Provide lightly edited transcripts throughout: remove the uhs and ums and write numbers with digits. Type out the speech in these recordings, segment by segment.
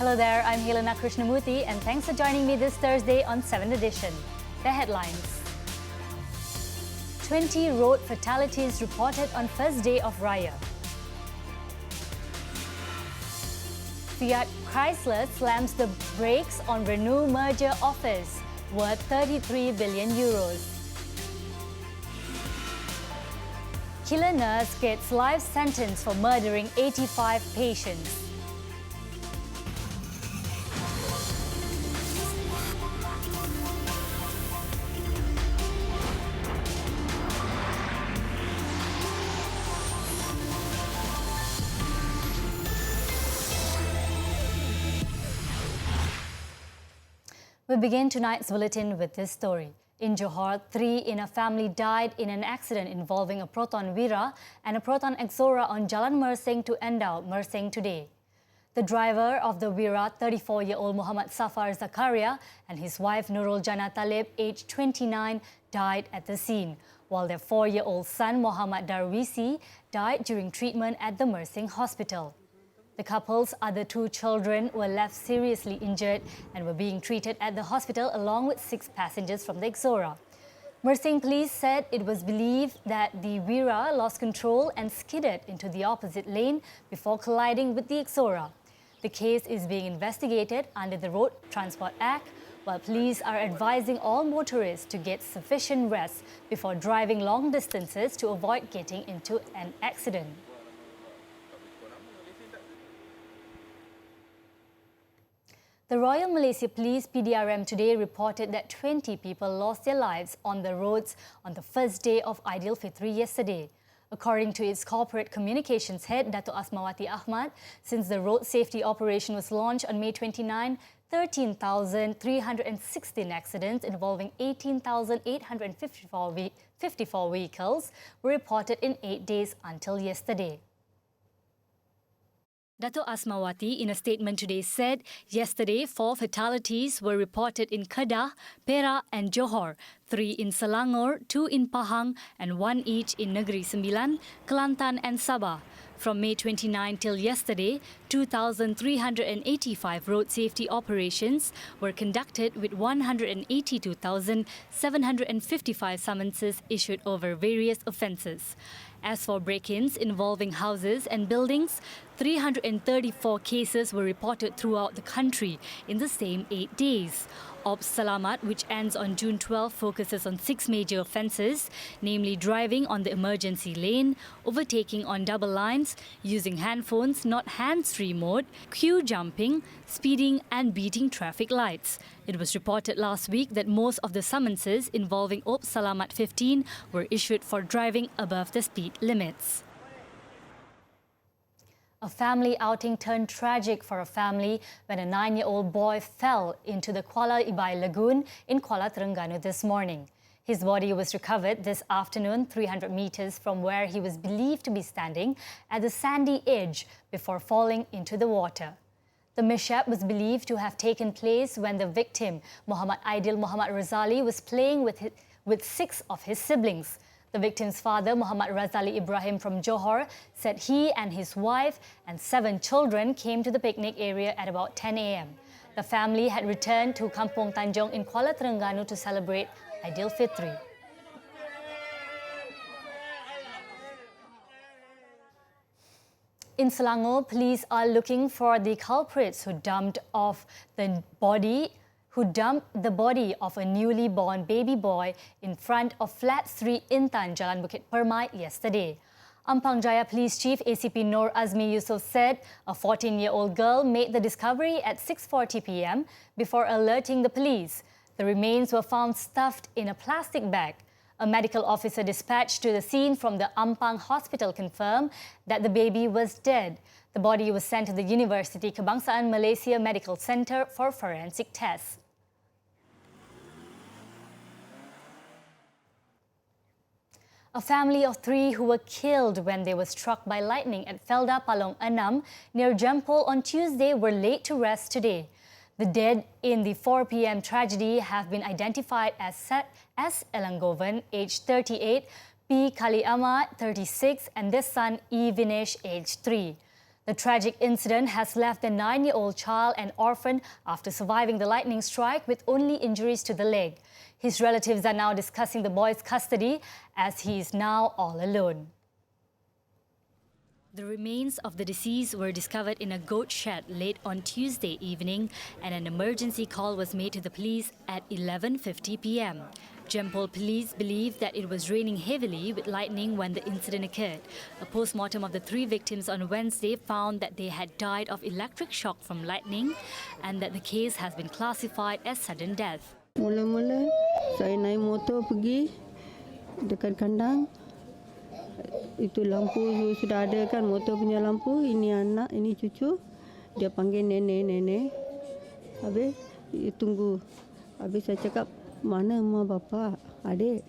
Hello there, I'm Haylena Krishnamoorthy and thanks for joining me this Thursday on 7Edition. The headlines. 20 road fatalities reported on first day of Raya. Fiat Chrysler slams the brakes on Renault merger offers worth 33 billion euros. Killer nurse gets life sentence for murdering 85 patients. We begin tonight's bulletin with this story. In Johor, 3 in a family died in an accident involving a Proton Wira and a Proton Exora on Jalan Mersing to Endau, Mersing today. The driver of the Wira, 34-year-old Muhammad Safar Zakaria, and his wife Nurul Jana Talib, aged 29, died at the scene, while their 4-year-old son Muhammad Darwisi died during treatment at the Mersing hospital. The couple's other 2 children were left seriously injured and were being treated at the hospital along with 6 passengers from the Exora. Mersing police said it was believed that the Wira lost control and skidded into the opposite lane before colliding with the Exora. The case is being investigated under the Road Transport Act, while police are advising all motorists to get sufficient rest before driving long distances to avoid getting into an accident. The Royal Malaysia Police PDRM today reported that 20 people lost their lives on the roads on the first day of Aidilfitri yesterday. According to its corporate communications head, Dato' Asmawati Ahmad, since the road safety operation was launched on May 29, 13,316 accidents involving 18,854 vehicles were reported in 8 days until yesterday. Dato' Asmawati, in a statement today, said yesterday 4 fatalities were reported in Kedah, Perak and Johor, 3 in Selangor, 2 in Pahang and 1 each in Negeri Sembilan, Kelantan and Sabah. From May 29 till yesterday, 2,385 road safety operations were conducted with 182,755 summonses issued over various offences. As for break-ins involving houses and buildings, 334 cases were reported throughout the country in the same 8 days. Ops Selamat, which ends on June 12, focuses on 6 major offences, namely driving on the emergency lane, overtaking on double lines, using handphones not hands-free mode, queue jumping, speeding and beating traffic lights. It was reported last week that most of the summonses involving Ops Selamat 15 were issued for driving above the speed limits. A family outing turned tragic for a family when a 9-year-old boy fell into the Kuala Ibai Lagoon in Kuala Terengganu this morning. His body was recovered this afternoon 300 meters from where he was believed to be standing at the sandy edge before falling into the water. The mishap was believed to have taken place when the victim, Muhammad Aidil Muhammad Razali, was playing with 6 of his siblings. The victim's father, Muhammad Razali Ibrahim from Johor, said he and his wife and 7 children came to the picnic area at about 10 a.m. The family had returned to Kampung Tanjong in Kuala Terengganu to celebrate Aidilfitri. In Selangor, police are looking for the culprits who dumped the body of a newly born baby boy in front of Flat 3 Intan, Jalan Bukit Permai yesterday. Ampang Jaya Police Chief ACP Nur Azmi Yusof said a 14-year-old girl made the discovery at 6:40 p.m. before alerting the police. The remains were found stuffed in a plastic bag. A medical officer dispatched to the scene from the Ampang Hospital confirmed that the baby was dead. The body was sent to the University Kebangsaan Malaysia Medical Centre for forensic tests. A family of 3 who were killed when they were struck by lightning at Felda Palong Enam near Jempol on Tuesday were laid to rest today. The dead in the 4 p.m. tragedy have been identified as S. Elangovan, aged 38, P. Kali Ahmad, 36, and their son E. Vinesh, aged 3. The tragic incident has left the 9-year-old child an orphan after surviving the lightning strike with only injuries to the leg. His relatives are now discussing the boy's custody as he is now all alone. The remains of the deceased were discovered in a goat shed late on Tuesday evening, and an emergency call was made to the police at 11:50 p.m. Jempol police believe that it was raining heavily with lightning when the incident occurred. A post-mortem of the 3 victims on Wednesday found that they had died of electric shock from lightning and that the case has been classified as sudden death. Mula-mula saya naik motor pergi dekat kandang. Itu lampu sudah ada kan, motor punya lampu. Ini anak, ini cucu. Dia panggil nenek. Habis tunggu. Habis saya cakap, mana mak bapa, adik?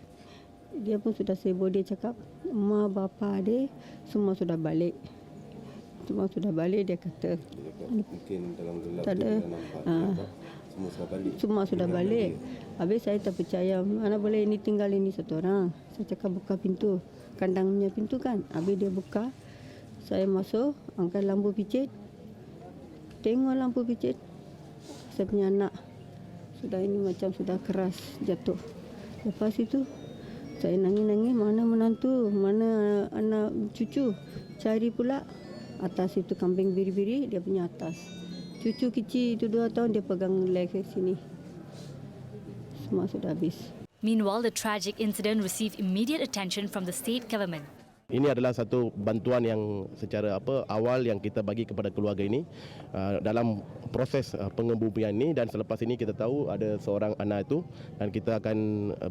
Dia pun sudah sibuk, dia cakap, mak bapa adik semua sudah balik. Dia kata. Mungkin dalam gelap tak ada. Semua sudah balik. Habis saya tak percaya, mana boleh ini tinggal ini satu orang. Saya cakap buka pintu, kandangnya pintu kan. Habis dia buka, saya masuk, angkat lampu picit. Tengok lampu picit, saya punya anak sudah ini macam sudah keras jatuh. Lepas itu saya nangis-nangis, mana menantu, mana anak cucu. Cari pula atas itu kambing biri-biri, dia punya atas. Cucu kecil itu 2 tahun, dia pegang leg ke sini. Semua sudah habis. Meanwhile, the tragic incident received immediate attention from the state government. Ini adalah satu bantuan yang secara awal yang kita bagi kepada keluarga ini dalam proses pengembumian ini, dan selepas ini kita tahu ada seorang anak itu, dan kita akan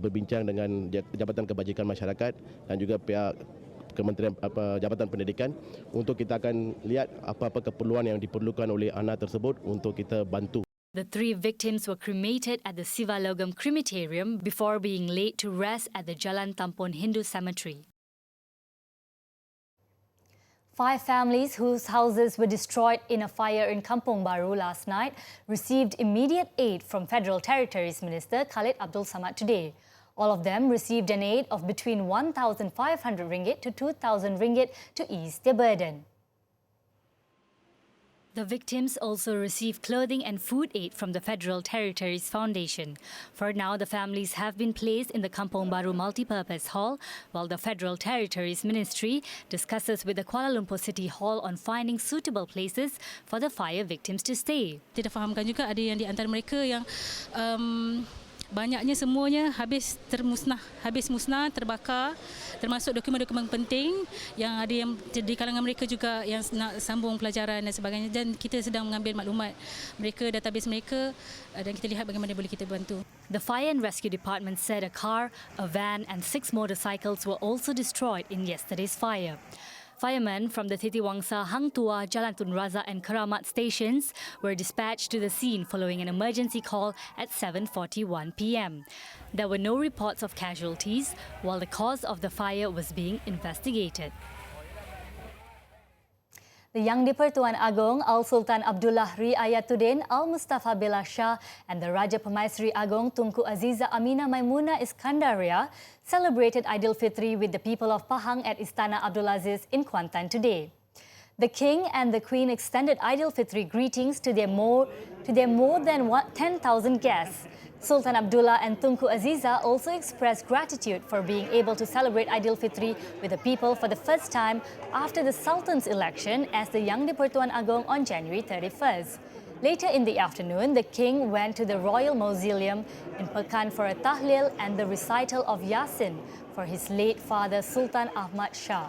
berbincang dengan Jabatan Kebajikan Masyarakat dan juga pihak Kementerian Jabatan Pendidikan untuk kita akan lihat apa-apa keperluan yang diperlukan oleh anak tersebut untuk kita bantu. The 3 victims were cremated at the Sivalogam Crematorium before being laid to rest at the Jalan Tampon Hindu Cemetery. 5 families whose houses were destroyed in a fire in Kampong Baru last night received immediate aid from Federal Territories Minister Khalid Abdul Samad today. All of them received an aid of between 1,500 ringgit to 2,000 ringgit to ease their burden. The victims also received clothing and food aid from the Federal Territories Foundation. For now, the families have been placed in the Kampong Baru Multipurpose Hall, while the Federal Territories Ministry discusses with the Kuala Lumpur City Hall on finding suitable places for the fire victims to stay. Kita fahamkan juga ada yang di antara mereka yang banyaknya semuanya habis musnah, terbakar, termasuk dokumen-dokumen penting, yang ada yang di kalangan mereka juga yang nak sambung pelajaran dan sebagainya, dan kita sedang mengambil maklumat mereka, database mereka, dan kita lihat bagaimana boleh kita bantu. The Fire and Rescue Department said a car, a van and 6 motorcycles were also destroyed in yesterday's fire. Firemen from the Titiwangsa, Hang Tuah, Jalan Tun Razak and Keramat stations were dispatched to the scene following an emergency call at 7:41 p.m. There were no reports of casualties, while the cause of the fire was being investigated. The Yang di-Pertuan Agong Al-Sultan Abdullah Riayatuddin Al-Mustafa Billah Shah and the Raja Pemaisri Agong Tunku Aziza Amina Maimuna Iskandaria celebrated Aidilfitri with the people of Pahang at Istana Abdulaziz in Kuantan today. The King and the Queen extended Aidilfitri greetings to their more than 10,000 guests. Sultan Abdullah and Tunku Aziza also expressed gratitude for being able to celebrate Aidilfitri with the people for the first time after the Sultan's election as the Yang di-Pertuan Agong on January 31st. Later in the afternoon, the King went to the Royal Mausoleum in Pekan for a tahlil and the recital of Yasin for his late father Sultan Ahmad Shah.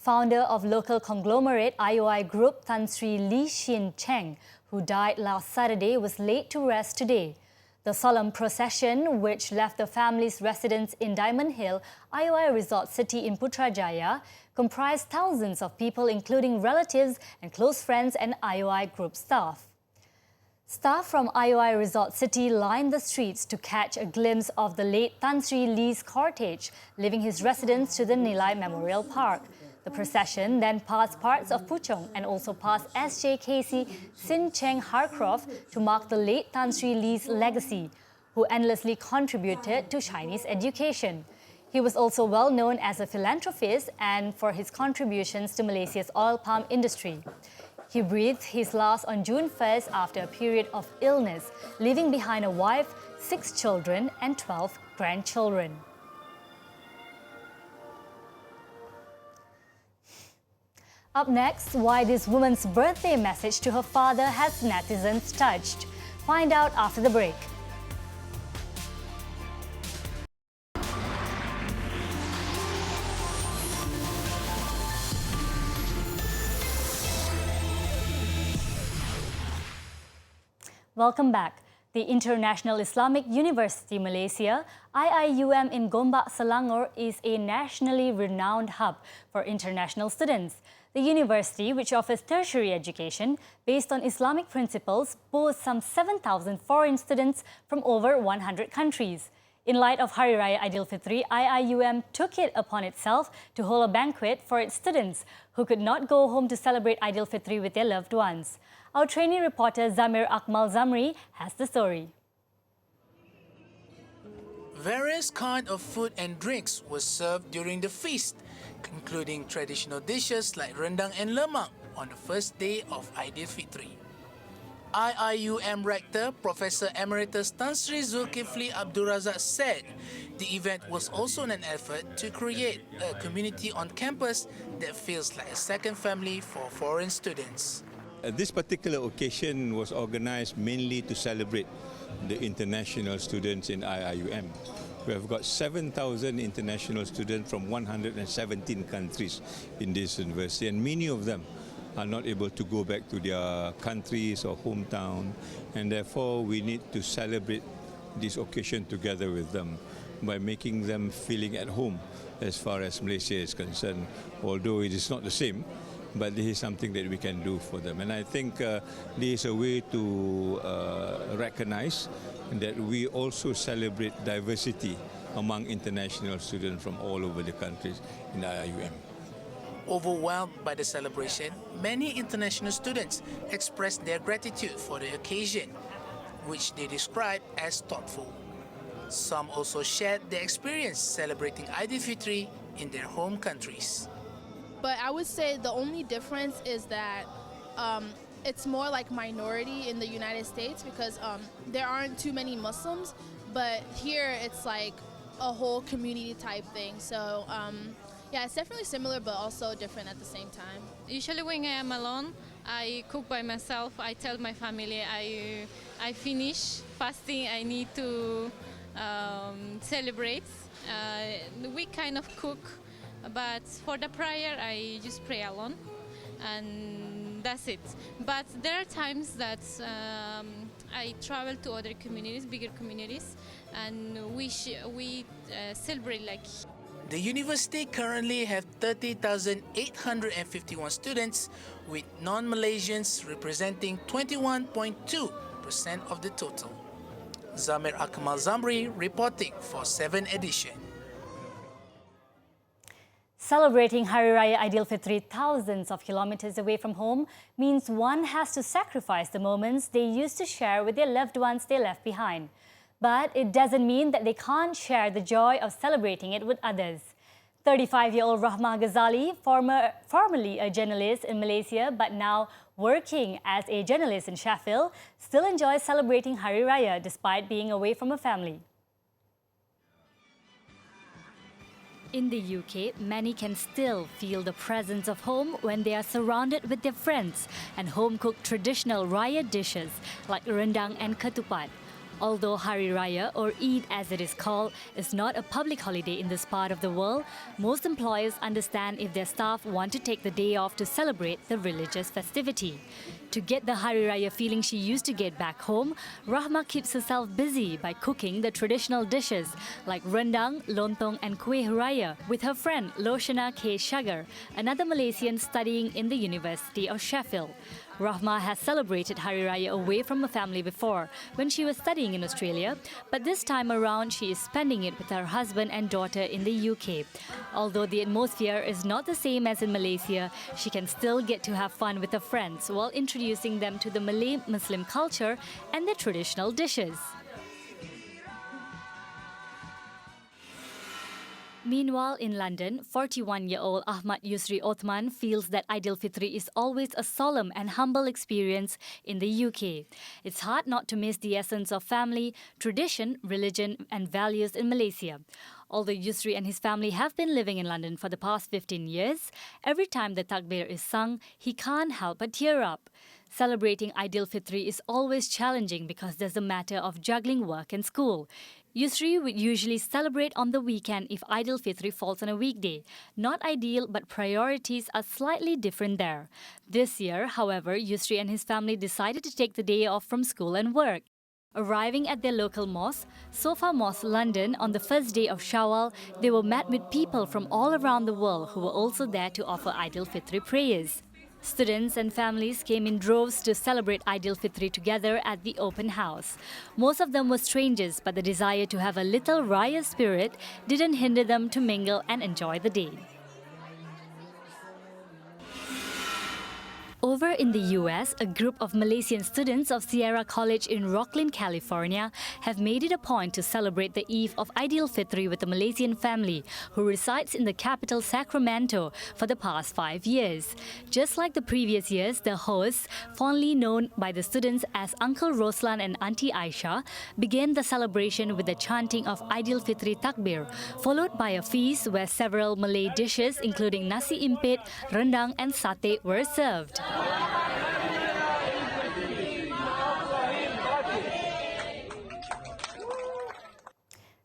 Founder of local conglomerate IOI Group Tan Sri Lee Shin Cheng, who died last Saturday, was laid to rest today. The solemn procession, which left the family's residence in Diamond Hill, IOI Resort City in Putrajaya, comprised thousands of people, including relatives and close friends and IOI Group staff. Staff from IOI Resort City lined the streets to catch a glimpse of the late Tan Sri Lee's cortege, leaving his residence to the Nilai Memorial Park. The procession then passed parts of Puchong and also passed SJKC Sin Cheng Harcroft to mark the late Tan Sri Lee's legacy. who endlessly contributed to Chinese education. He was also well known as a philanthropist and for his contributions to Malaysia's oil palm industry. He breathed his last on June 1st after a period of illness, leaving behind a wife, 6 children and 12 grandchildren. Up next, why this woman's birthday message to her father has netizens touched. Find out after the break. Welcome back. The International Islamic University Malaysia, IIUM in Gombak, Selangor, is a nationally renowned hub for international students. The university, which offers tertiary education based on Islamic principles, boasts some 7,000 foreign students from over 100 countries. In light of Hari Raya Aidilfitri, IIUM took it upon itself to hold a banquet for its students who could not go home to celebrate Aidilfitri with their loved ones. Our trainee reporter Zamir Akmal Zamri has the story. Various kinds of food and drinks were served during the feast, including traditional dishes like rendang and lemak on the first day of Aidilfitri. IIUM Rector Professor Emeritus Tan Sri Zulkifli Abdul Razak said the event was also an effort to create a community on campus that feels like a second family for foreign students. This particular occasion was organized mainly to celebrate the international students in IIUM. We have got 7,000 international students from 117 countries in this university, and many of them are not able to go back to their countries or hometown, and therefore we need to celebrate this occasion together with them by making them feeling at home as far as Malaysia is concerned, although it is not the same. But this is something that we can do for them. And I think this is a way to recognize that we also celebrate diversity among international students from all over the countries in IIUM. Overwhelmed by the celebration, many international students expressed their gratitude for the occasion, which they described as thoughtful. Some also shared their experience celebrating Aidilfitri in their home countries. But I would say the only difference is that it's more like minority in the United States because there aren't too many Muslims, but here it's like a whole community type thing. So yeah, it's definitely similar but also different at the same time. Usually when I am alone, I cook by myself. I tell my family I finish fasting, I need to celebrate. We kind of cook. But for the prayer, I just pray alone, and that's it. But there are times that I travel to other communities, bigger communities, and we celebrate like. The university currently have 30,851 students, with non-Malaysians representing 21.2% of the total. Zamir Akmal Zamri reporting for 7Edition. Celebrating Hari Raya Aidilfitri thousands of kilometers away from home means one has to sacrifice the moments they used to share with their loved ones they left behind. But it doesn't mean that they can't share the joy of celebrating it with others. 35-year-old Rahma Ghazali, formerly a journalist in Malaysia but now working as a journalist in Sheffield, still enjoys celebrating Hari Raya despite being away from her family. In the UK, many can still feel the presence of home when they are surrounded with their friends and home-cooked traditional Raya dishes like rendang and ketupat. Although Hari Raya, or Eid as it is called, is not a public holiday in this part of the world, most employers understand if their staff want to take the day off to celebrate the religious festivity. To get the Hari Raya feeling she used to get back home, Rahma keeps herself busy by cooking the traditional dishes like rendang, lontong and kuih raya with her friend Loshana K. Shagar, another Malaysian studying in the University of Sheffield. Rahma has celebrated Hari Raya away from her family before, when she was studying in Australia, but this time around she is spending it with her husband and daughter in the UK. Although the atmosphere is not the same as in Malaysia, she can still get to have fun with her friends while introducing them to the Malay Muslim culture and their traditional dishes. Meanwhile, in London, 41-year-old Ahmad Yusri Othman feels that Aidilfitri is always a solemn and humble experience in the UK. It's hard not to miss the essence of family, tradition, religion and values in Malaysia. Although Yusri and his family have been living in London for the past 15 years, every time the takbir is sung, he can't help but tear up. Celebrating Aidilfitri is always challenging because there's a matter of juggling work and school. Yusri would usually celebrate on the weekend if Aidilfitri falls on a weekday. Not ideal, but priorities are slightly different there. This year, however, Yusri and his family decided to take the day off from school and work. Arriving at their local mosque, Sofa Mosque London, on the first day of Shawwal, they were met with people from all around the world who were also there to offer Aidilfitri prayers. Students and families came in droves to celebrate Aidilfitri together at the open house. Most of them were strangers, but the desire to have a little Raya spirit didn't hinder them to mingle and enjoy the day. Over in the US, a group of Malaysian students of Sierra College in Rocklin, California, have made it a point to celebrate the Eve of Aidilfitri with a Malaysian family who resides in the capital Sacramento for the past 5 years. Just like the previous years, the hosts, fondly known by the students as Uncle Roslan and Auntie Aisha, began the celebration with the chanting of Aidilfitri Takbir, followed by a feast where several Malay dishes including nasi impit, rendang and satay were served.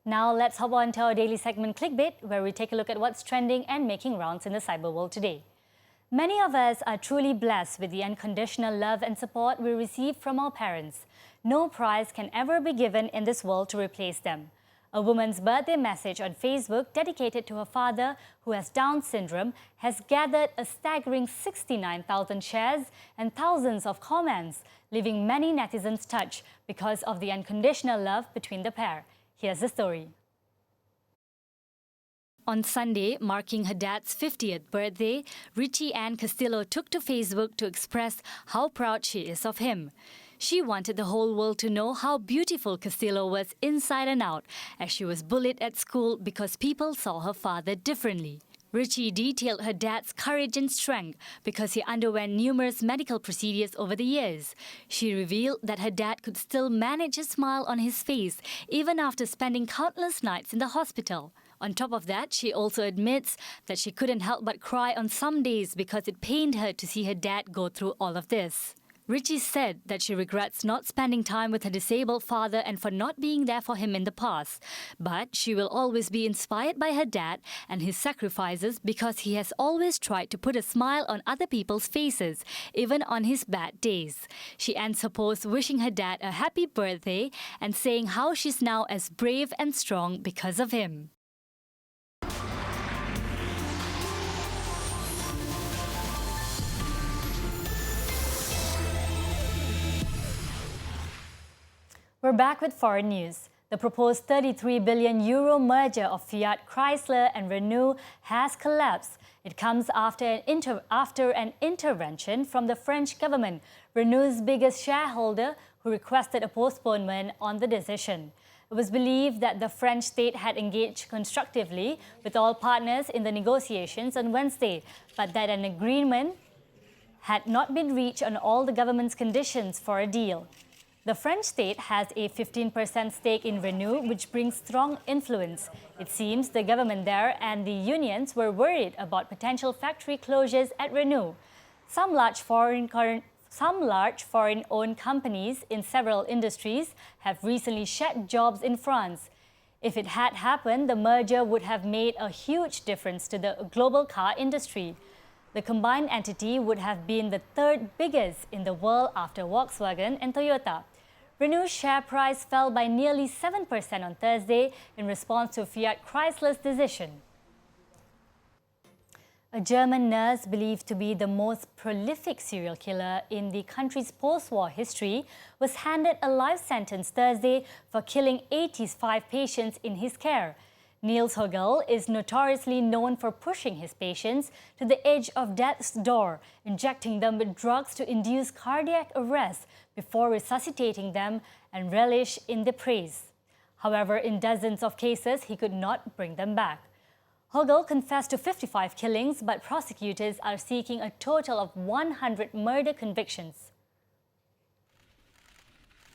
Now let's hop on to our daily segment Clickbait, where we take a look at what's trending and making rounds in the cyber world today. Many of us are truly blessed with the unconditional love and support we receive from our parents. No prize can ever be given in this world to replace them. A woman's birthday message on Facebook dedicated to her father, who has Down syndrome, has gathered a staggering 69,000 shares and thousands of comments, leaving many netizens touched because of the unconditional love between the pair. Here's the story. On Sunday, marking her dad's 50th birthday, Richie Ann Castillo took to Facebook to express how proud she is of him. She wanted the whole world to know how beautiful Castillo was inside and out, as she was bullied at school because people saw her father differently. Richie detailed her dad's courage and strength because he underwent numerous medical procedures over the years. She revealed that her dad could still manage a smile on his face even after spending countless nights in the hospital. On top of that, she also admits that she couldn't help but cry on some days because it pained her to see her dad go through all of this. Richie said that she regrets not spending time with her disabled father and for not being there for him in the past. But she will always be inspired by her dad and his sacrifices because he has always tried to put a smile on other people's faces, even on his bad days. She ends her post wishing her dad a happy birthday and saying how she's now as brave and strong because of him. We're back with foreign news. The proposed €33 billion merger of Fiat Chrysler and Renault has collapsed. It comes after an intervention from the French government, Renault's biggest shareholder, who requested a postponement on the decision. It was believed that the French state had engaged constructively with all partners in the negotiations on Wednesday, but that an agreement had not been reached on all the government's conditions for a deal. The French state has a 15% stake in Renault, which brings strong influence. It seems the government there and the unions were worried about potential factory closures at Renault. Some large foreign-owned companies in several industries have recently shed jobs in France. If it had happened, the merger would have made a huge difference to the global car industry. The combined entity would have been the third biggest in the world after Volkswagen and Toyota. Renault's share price fell by nearly 7% on Thursday in response to Fiat Chrysler's decision. A German nurse believed to be the most prolific serial killer in the country's post-war history was handed a life sentence Thursday for killing 85 patients in his care. Niels Hogel is notoriously known for pushing his patients to the edge of death's door, injecting them with drugs to induce cardiac arrest before resuscitating them and relish in the praise. However, in dozens of cases, he could not bring them back. Hogel confessed to 55 killings, but prosecutors are seeking a total of 100 murder convictions.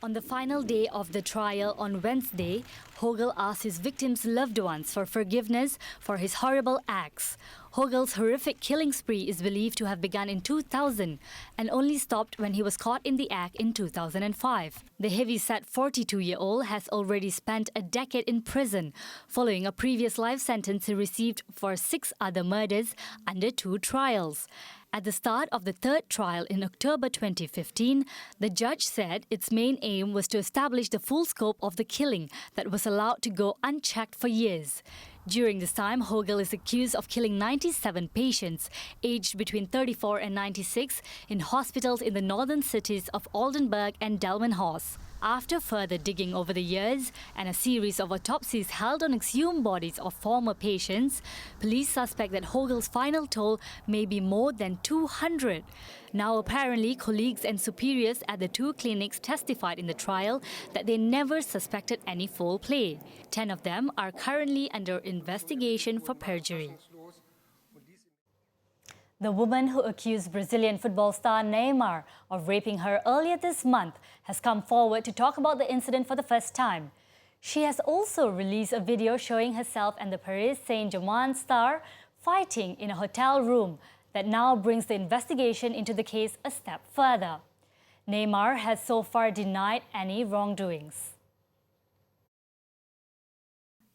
On the final day of the trial on Wednesday, Hogel asked his victims' loved ones for forgiveness for his horrible acts. Hogel's horrific killing spree is believed to have begun in 2000 and only stopped when he was caught in the act in 2005. The heavy-set 42-year-old has already spent a decade in prison, following a previous life sentence he received for 6 other murders under 2 trials. At the start of the third trial in October 2015, the judge said its main aim was to establish the full scope of the killing that was allowed to go unchecked for years. During this time, Hogel is accused of killing 97 patients aged between 34 and 96 in hospitals in the northern cities of Oldenburg and Delmenhorst. After further digging over the years and a series of autopsies held on exhumed bodies of former patients, police suspect that Hogel's final toll may be more than 200. Now, apparently, colleagues and superiors at the 2 clinics testified in the trial that they never suspected any foul play. 10 of them are currently under investigation for perjury. The woman who accused Brazilian football star Neymar of raping her earlier this month has come forward to talk about the incident for the first time. She has also released a video showing herself and the Paris Saint-Germain star fighting in a hotel room that now brings the investigation into the case a step further. Neymar has so far denied any wrongdoings.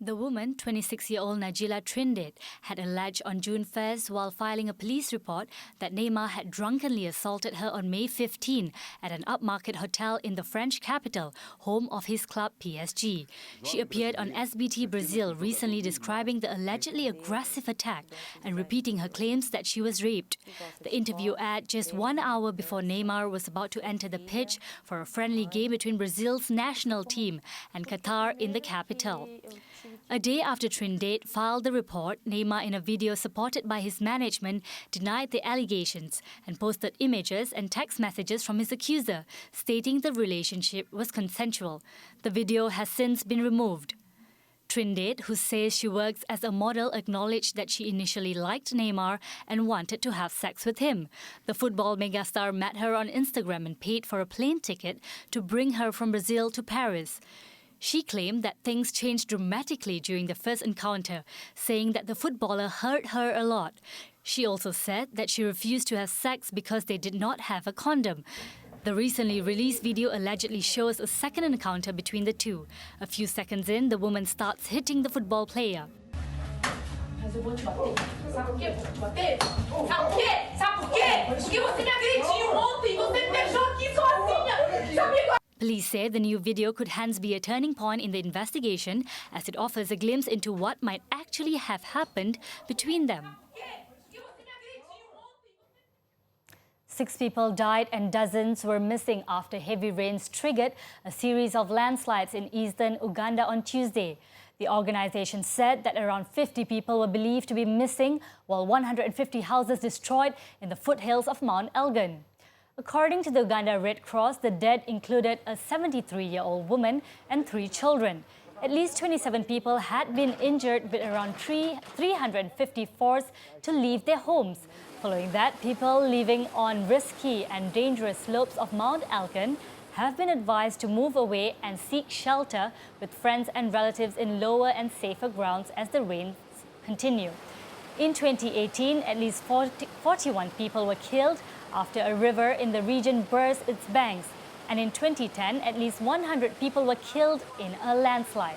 The woman, 26-year-old Najila Trindade, had alleged on June 1st while filing a police report that Neymar had drunkenly assaulted her on May 15 at an upmarket hotel in the French capital, home of his club PSG. She appeared on SBT Brazil recently describing the allegedly aggressive attack and repeating her claims that she was raped. The interview aired just 1 hour before Neymar was about to enter the pitch for a friendly game between Brazil's national team and Qatar in the capital. A day after Trindade filed the report, Neymar, in a video supported by his management, denied the allegations and posted images and text messages from his accuser, stating the relationship was consensual. The video has since been removed. Trindade, who says she works as a model, acknowledged that she initially liked Neymar and wanted to have sex with him. The football megastar met her on Instagram and paid for a plane ticket to bring her from Brazil to Paris. She claimed that things changed dramatically during the first encounter, saying that the footballer hurt her a lot. She also said that she refused to have sex because they did not have a condom. The recently released video allegedly shows a second encounter between the two. A few seconds in, the woman starts hitting the football player. Police say the new video could hence be a turning point in the investigation as it offers a glimpse into what might actually have happened between them. 6 people died and dozens were missing after heavy rains triggered a series of landslides in eastern Uganda on Tuesday. The organization said that around 50 people were believed to be missing, while 150 houses destroyed in the foothills of Mount Elgon. According to the Uganda Red Cross, the dead included a 73-year-old woman and 3 children. At least 27 people had been injured, with around 350 forced to leave their homes. Following that, people living on risky and dangerous slopes of Mount Elgon have been advised to move away and seek shelter with friends and relatives in lower and safer grounds as the rains continue. In 2018, at least 41 people were killed after a river in the region burst its banks. And in 2010, at least 100 people were killed in a landslide.